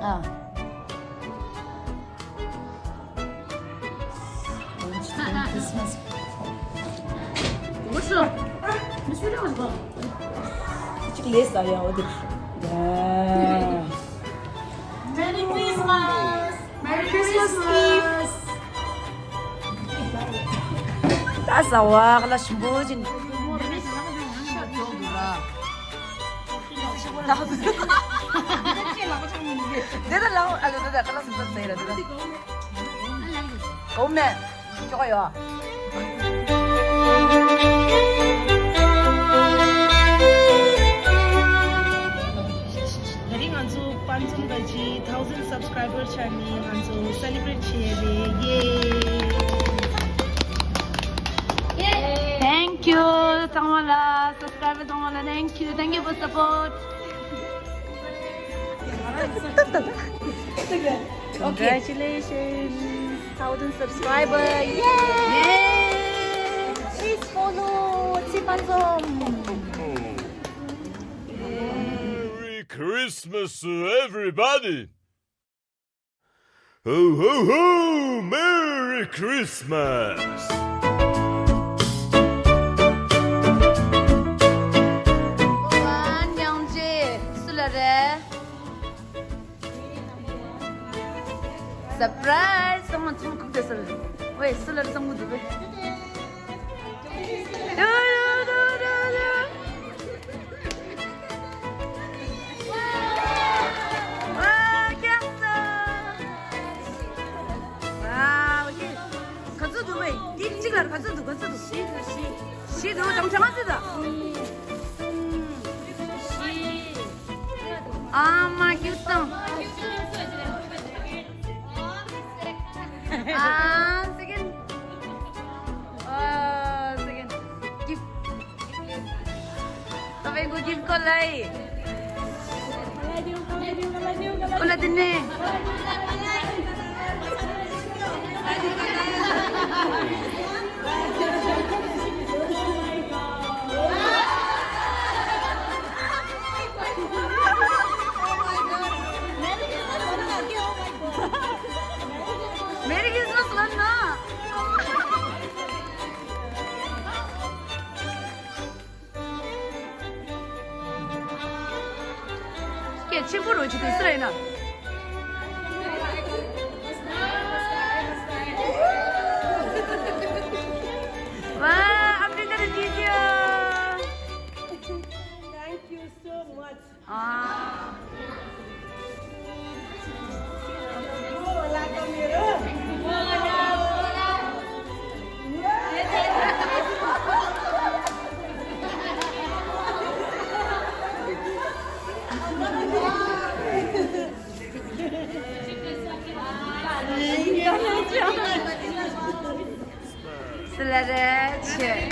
아. 크리스마스. وشو مش بدي اصبر شكل لسه يا ودي. 야. ميري كريسماس ميري كريسماس 따사와 갈라 신부진. 내달라고 아 내달 갈라 신부 이래 내달. 오메 저거요. Hari nganzu 500 gaji 1000 subscriber chani nganzu celebrate chiyele yay Thank you Tangwala subscriber Tangwala thank you for support congratulations 1000 subscriber yay please follow Chipansom Merry Christmas to everybody! Ho ho ho! Merry Christmas! 명지 술래래 서프라이즈 정말 좀 극대서 왜 술래를 성무도 왜 시도 정정하시다. 아마 귀엽다. 아, 세긴. 세긴. 깁. Tapi gue give kau lagi. Kau din eh. Merry Christmas 맞나? 걔 친구로 지도 있으라이나. 와, 앞리다는 지지요. thank you so much 아. wala ka meron 슬라레치.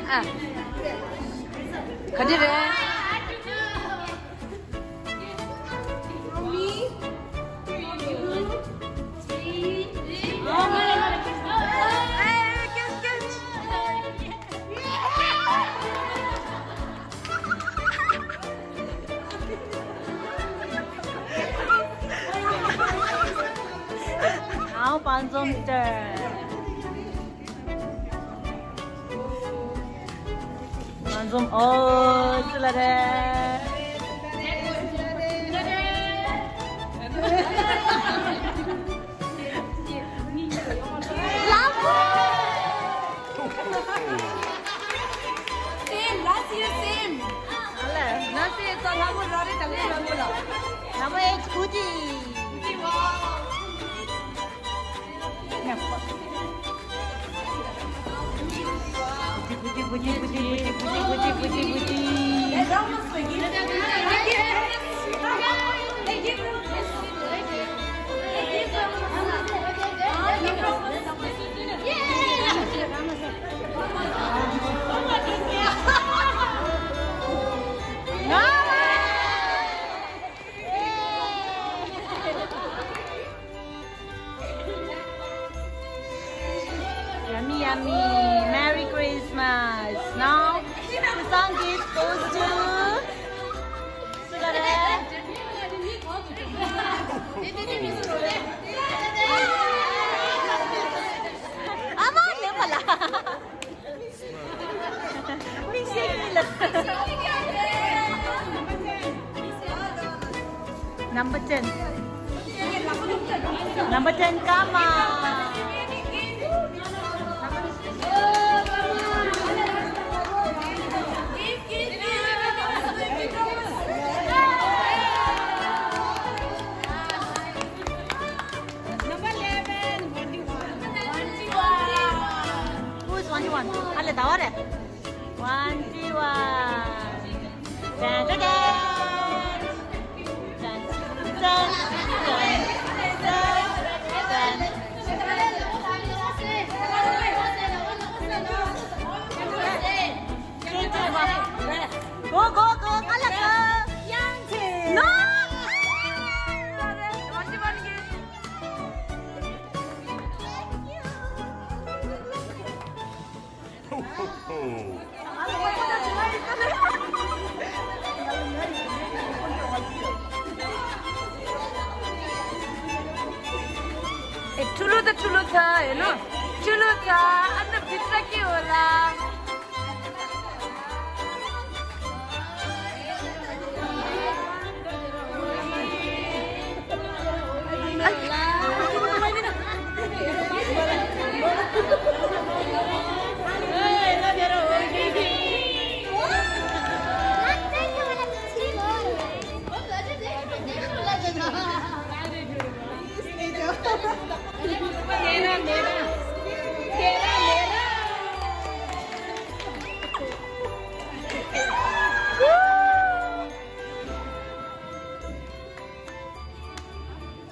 아, 가지래. now 반점들 반점 슬라레 나한테 또 한번 러리 당기는 나무의 굳이 Yummy. Merry Christmas. Now, the song gift goes to Sugaret. Mali pala. Number 10. Number 10, Kama. Who's 21? Alle tahu deh. 21. Dan dan dan dan dan Go go go. Alle ke. No. Ho, ho, ho. ठुलो त ठुलो छ हेर्नु ठुलो छ अन्त भित्र के होला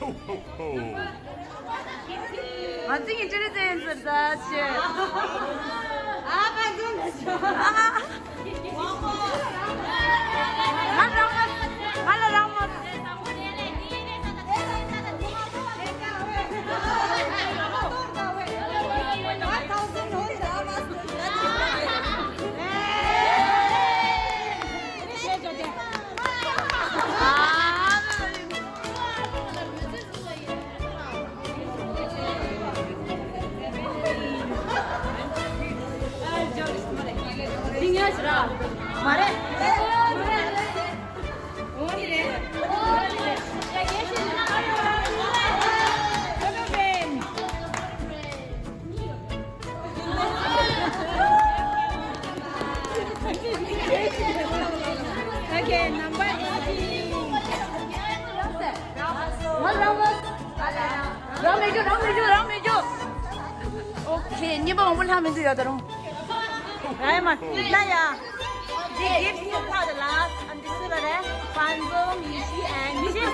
Ho, ho, ho. 완전히 찌릿찌릿했다 치 Okay, number 18. 오케이 니번 하면 돼요 여러분 Raymond, Naya. The gifts for the last and the Sugaret, Fanzo, Mishi, and Mishi.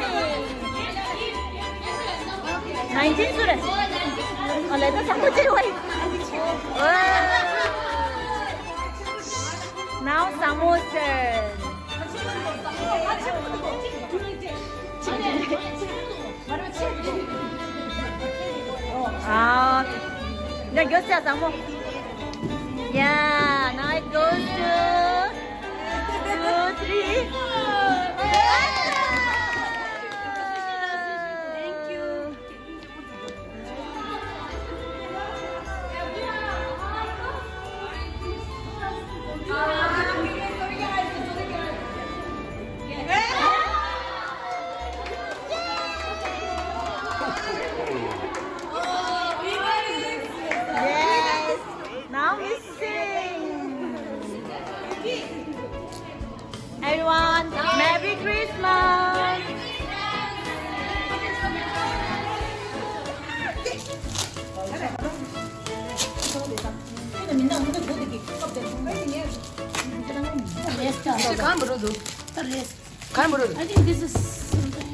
19 Sugaret. Oh, let us have to wait. Now Samu's turn. Ah, now go see Samu. Yeah, now it goes to 2, 3. Thank you. Yes. Now we sing. Everyone, Merry Christmas. 간 물어도 간 물어도 I think this is something.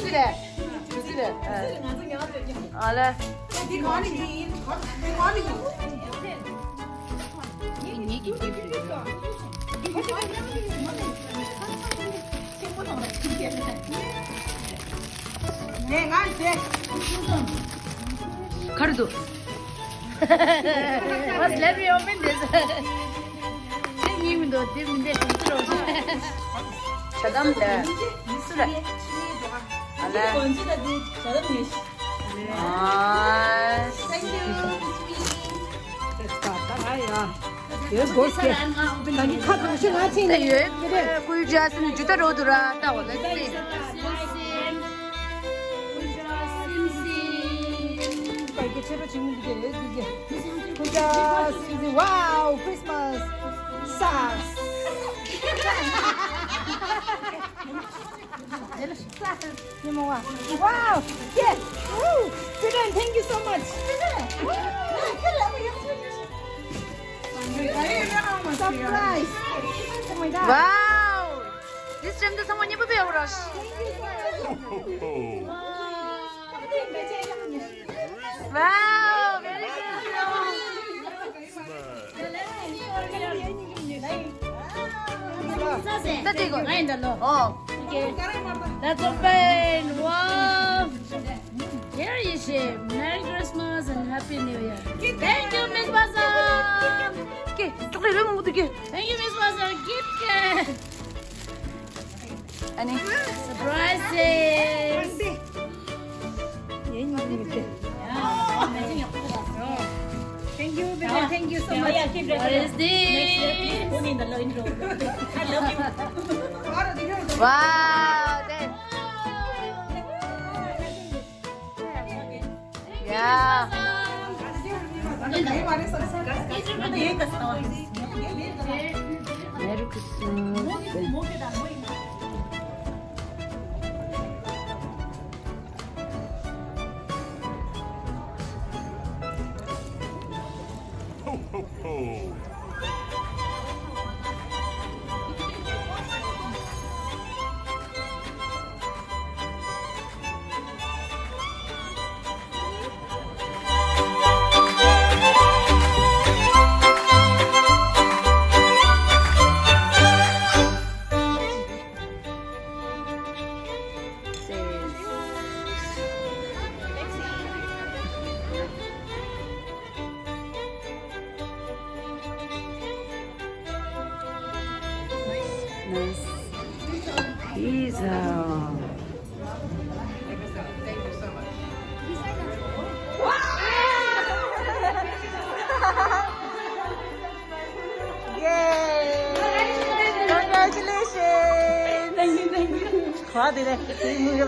그래 그래 알래 가르도. What's let me open this? 님도 때문에 들어. 자담대. 술래. 알래. 아. 네, 굴지하스는 주다로 돌아다 올랐지. 이렇게 채로 지금 이게 혼자 와우 크리스마스 사스 와우 yes woo children thank you so much surprise oh my god 와우. This time someone 예쁘게 오라. 와우. very good. 따뜻해 이거. 어. Let's open. Wow. Here is it. Merry Christmas and Happy New Year. Thank you, Miss Baza. 이게 초콜릿 왜 못 이게? Thank you, Miss Baza. Gift card. 아니. Surprises. thank you Bella thank you so much What is this? 와우. 네. 야. 메리 크리스마스. Ho, ho, ho. Nice. Pizza. Yay! Congratulations! Thank you.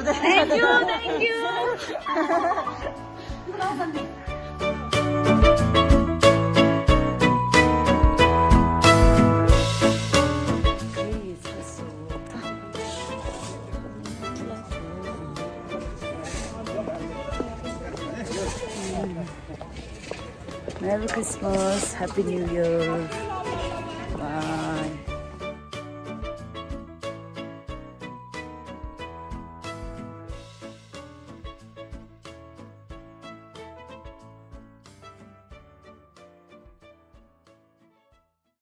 Thank you. Merry Christmas, Happy New Year.